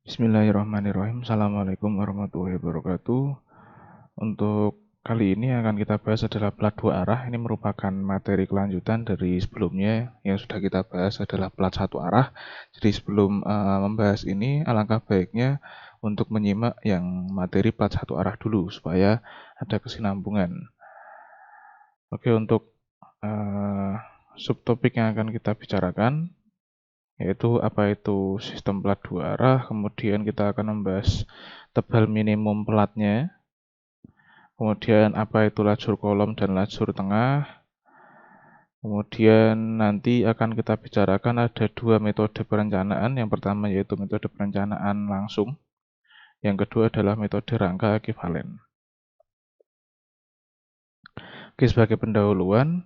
Bismillahirrahmanirrahim. Assalamualaikum warahmatullahi wabarakatuh. Untuk kali ini akan kita bahas adalah plat dua arah. Ini merupakan materi kelanjutan dari sebelumnya yang sudah kita bahas adalah plat satu arah. Jadi sebelum membahas ini, alangkah baiknya untuk menyimak yang materi plat satu arah dulu supaya ada kesinambungan. Oke, untuk subtopik yang akan kita bicarakan yaitu apa itu sistem plat dua arah, kemudian kita akan membahas tebal minimum platnya, kemudian apa itu lajur kolom dan lajur tengah, kemudian nanti akan kita bicarakan ada dua metode perencanaan. Yang pertama yaitu metode perencanaan langsung, yang kedua adalah metode rangka ekivalen. Oke, sebagai pendahuluan,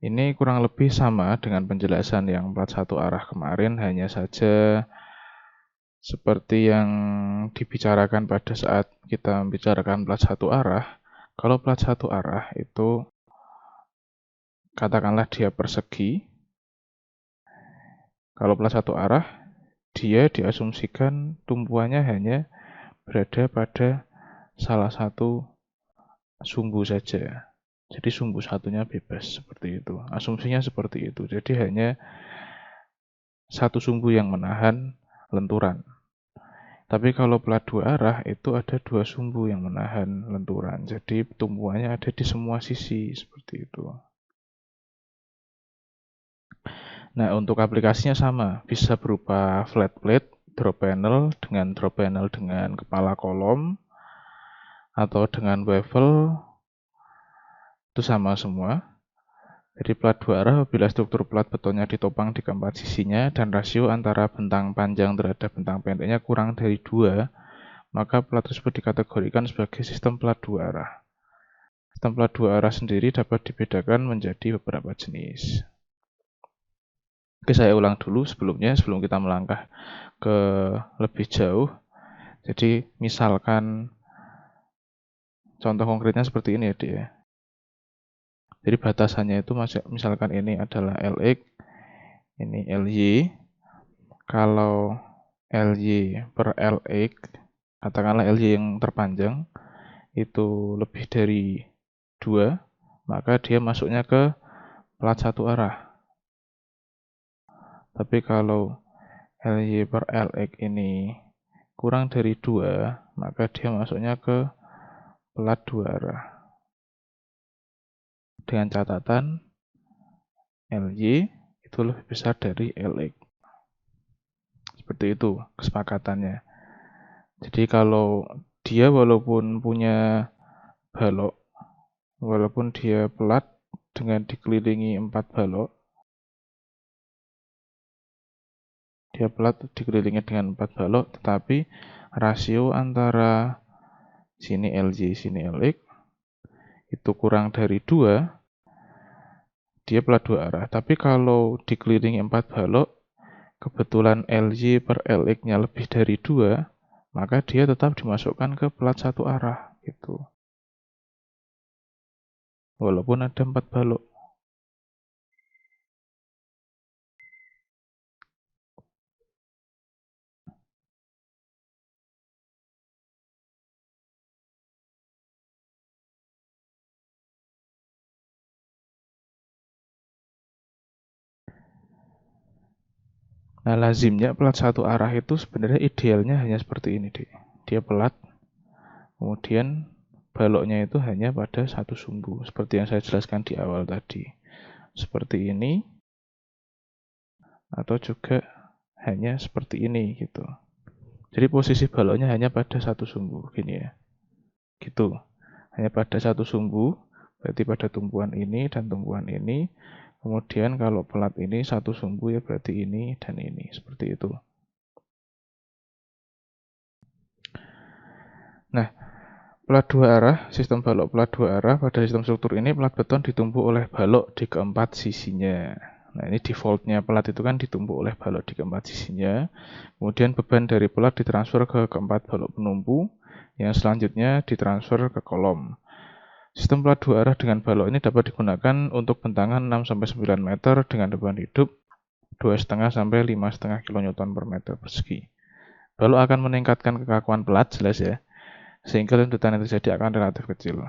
ini kurang lebih sama dengan penjelasan yang plat satu arah kemarin, hanya saja seperti yang dibicarakan pada saat kita membicarakan plat satu arah. Kalau plat satu arah itu katakanlah dia persegi. Kalau plat satu arah, dia diasumsikan tumpuannya hanya berada pada salah satu sumbu saja. Jadi sumbu satunya bebas, seperti itu. Asumsinya seperti itu. Jadi hanya satu sumbu yang menahan lenturan. Tapi kalau plat dua arah itu ada dua sumbu yang menahan lenturan. Jadi tumpuannya ada di semua sisi, seperti itu. Nah, untuk aplikasinya sama. Bisa berupa flat plate, drop panel dengan kepala kolom, atau dengan bevel, itu sama semua. Jadi plat dua arah apabila struktur plat betonnya ditopang di keempat sisinya dan rasio antara bentang panjang terhadap bentang pendeknya kurang dari 2, maka plat tersebut dikategorikan sebagai sistem plat dua arah. Sistem plat dua arah sendiri dapat dibedakan menjadi beberapa jenis. Oke, saya ulang dulu sebelum kita melangkah ke lebih jauh. Jadi misalkan contoh konkretnya seperti ini ya, dia. Jadi batasannya itu misalkan ini adalah LX, ini LY. Kalau LY per LX, katakanlah LY yang terpanjang itu lebih dari 2, maka dia masuknya ke plat satu arah. Tapi kalau LY per LX ini kurang dari 2, maka dia masuknya ke plat dua arah. Dengan catatan LY itu lebih besar dari LX. Seperti itu kesepakatannya. Jadi kalau dia walaupun punya balok, walaupun dia plat dengan dikelilingi 4 balok, dia plat dikelilingi dengan 4 balok, tetapi rasio antara sini LY, sini LX itu kurang dari 2, dia plat dua arah. Tapi kalau dikelilingi 4 balok, kebetulan LY per LX-nya lebih dari 2, maka dia tetap dimasukkan ke plat satu arah gitu. Walaupun ada 4 balok. Nah, lazimnya plat satu arah itu sebenarnya idealnya hanya seperti ini, deh. Dia plat, kemudian baloknya itu hanya pada satu sumbu, seperti yang saya jelaskan di awal tadi. Seperti ini, atau juga hanya seperti ini gitu. Jadi posisi baloknya hanya pada satu sumbu, gini ya. Gitu. Hanya pada satu sumbu, berarti pada tumpuan ini dan tumpuan ini. Kemudian kalau plat ini satu sumbu ya berarti ini dan ini, seperti itu. Nah, plat dua arah, sistem balok plat dua arah, pada sistem struktur ini plat beton ditumpuk oleh balok di keempat sisinya. Nah, ini defaultnya plat itu kan ditumpuk oleh balok di keempat sisinya. Kemudian beban dari plat ditransfer ke keempat balok penumpu, yang selanjutnya ditransfer ke kolom. Sistem plat dua arah dengan balok ini dapat digunakan untuk bentangan 6-9 meter dengan beban hidup 2,5 sampai 5,5 kN per meter persegi. balok akan meningkatkan kekakuan pelat, jelas ya, sehingga lendutan yang terjadi akan relatif kecil.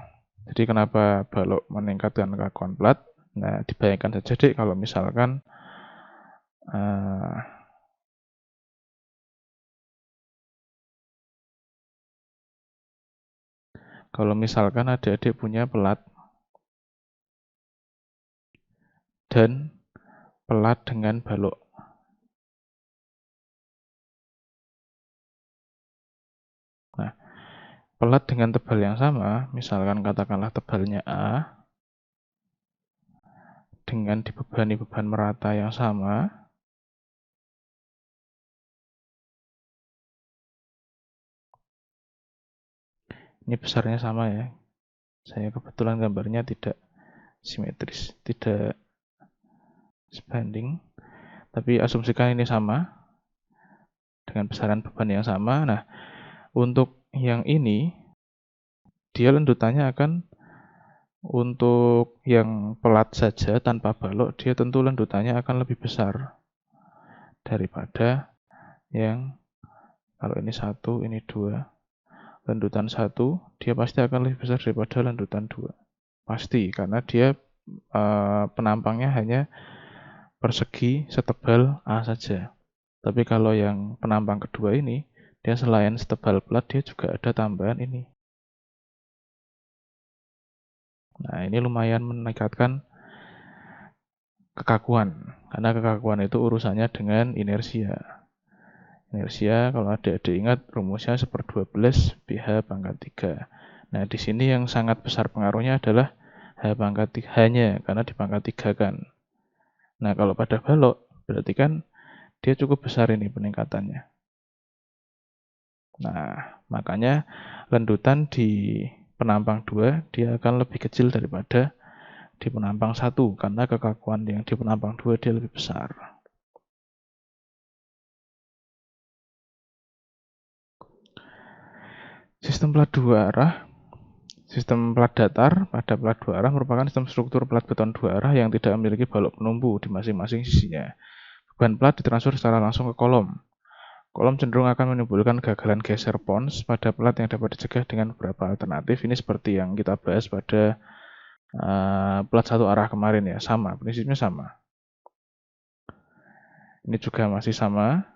Jadi kenapa balok meningkatkan kekakuan pelat? Nah, dibayangkan saja deh kalau misalkan adik-adik punya pelat dan pelat dengan balok. Nah, pelat dengan tebal yang sama, misalkan katakanlah tebalnya A, dengan dibebani beban merata yang sama, ini besarnya sama ya. Saya kebetulan gambarnya tidak simetris, tidak sebanding, tapi asumsikan ini sama dengan besaran beban yang sama. Nah, untuk yang ini dia lendutannya akan, untuk yang pelat saja tanpa balok, dia tentu lendutannya akan lebih besar daripada yang, kalau ini 1, ini 2. Lendutan 1, dia pasti akan lebih besar daripada lendutan 2. Pasti, karena dia penampangnya hanya persegi setebal A saja. Tapi kalau yang penampang kedua ini, dia selain setebal pelat, dia juga ada tambahan ini. Nah, ini lumayan meningkatkan kekakuan, karena kekakuan itu urusannya dengan inersia. Inersia, kalau adik-adik ingat, rumusnya 1/12 BH pangkat 3. Nah, di sini yang sangat besar pengaruhnya adalah H pangkat 3, hanya karena di pangkat 3 kan. Nah, kalau pada balok, berarti kan dia cukup besar ini peningkatannya. Nah, makanya lendutan di penampang 2, dia akan lebih kecil daripada di penampang 1, karena kekakuan yang di penampang 2 dia lebih besar. Sistem pelat dua arah. Sistem pelat datar pada pelat dua arah merupakan sistem struktur pelat beton dua arah yang tidak memiliki balok penumbu di masing-masing sisinya. Beban pelat ditransfer secara langsung ke kolom. Kolom cenderung akan menimbulkan gagalan geser pons pada pelat yang dapat dicegah dengan beberapa alternatif. Ini seperti yang kita bahas pada pelat satu arah kemarin ya, sama, prinsipnya sama. Ini juga masih sama.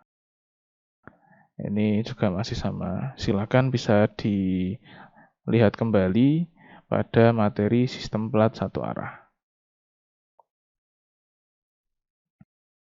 Ini juga masih sama. Silakan bisa dilihat kembali pada materi sistem pelat satu arah.